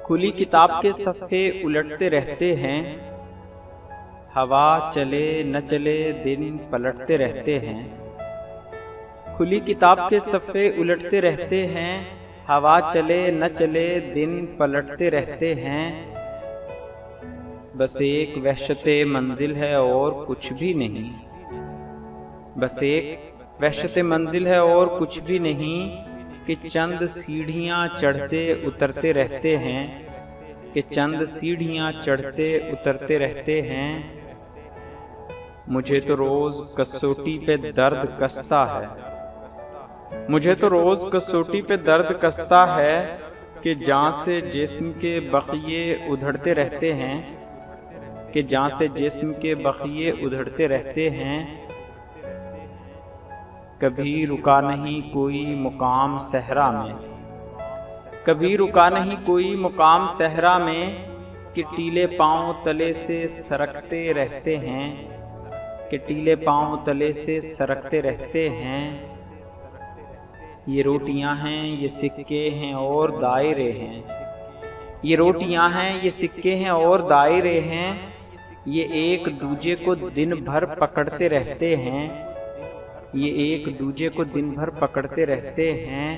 کھلی کتاب کے صفحے الٹتے رہتے ہیں، ہوا چلے نہ چلے دن پلٹتے رہتے ہیں۔ کھلی کتاب کے صفحے الٹتے رہتے ہیں، ہوا چلے نہ چلے دن پلٹتے رہتے ہیں۔ بس ایک وحشت منزل ہے اور کچھ بھی نہیں، بس ایک وحشت منزل ہے اور کچھ بھی نہیں، کہ چند سیڑھیاں چڑھتے اترتے رہتے ہیں، کہ چند سیڑھیاں چڑھتے اترتے رہتے ہیں۔ مجھے تو روز کسوٹی پہ درد کستا ہے، مجھے تو روز کسوٹی پہ درد کستا ہے، کہ جاں سے جسم کے بقیے ادھڑتے رہتے ہیں، کہ جاں سے جسم کے بقیے ادھڑتے رہتے ہیں۔ کبھی رکا نہیں کوئی مقام صحرا میں، کبھی رکا نہیں کوئی مقام صحرا میں، کہ ٹیلے پاؤں تلے سے سرکتے رہتے ہیں، کہ ٹیلے پاؤں تلے سے سرکتے رہتے ہیں۔ یہ روٹیاں ہیں یہ سکے ہیں اور دائرے ہیں، یہ روٹیاں ہیں یہ سکے ہیں اور دائرے ہیں، یہ ایک دوجے کو دن بھر پکڑتے رہتے ہیں، یہ ایک دوجے کو دن بھر پکڑتے رہتے ہیں۔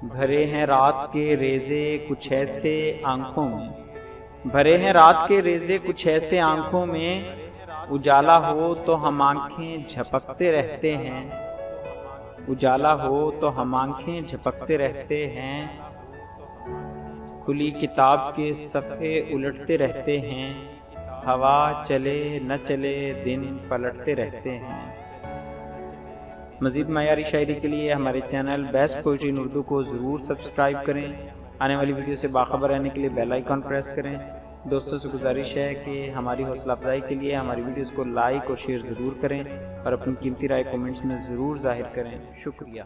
بھرے ہیں رات کے ریزے کچھ ایسے آنکھوں میں، بھرے ہیں رات کے ریزے کچھ ایسے آنکھوں میں، اجالا ہو تو ہم آنکھیں جھپکتے رہتے ہیں، اجالا ہو تو ہم آنکھیں جھپکتے رہتے ہیں۔ کھلی کتاب کے صفحے الٹتے رہتے ہیں، ہوا چلے نہ چلے دن پلٹتے رہتے ہیں۔ مزید معیاری شاعری کے لیے ہمارے چینل بیسٹ پوئٹری ان اردو کو ضرور سبسکرائب کریں۔ آنے والی ویڈیو سے باخبر رہنے کے لیے بیل آئیکن پریس کریں۔ دوستوں سے گزارش ہے کہ ہماری حوصلہ افزائی کے لیے ہماری ویڈیوز کو لائک اور شیئر ضرور کریں، اور اپنی قیمتی رائے کمنٹس میں ضرور ظاہر کریں۔ شکریہ۔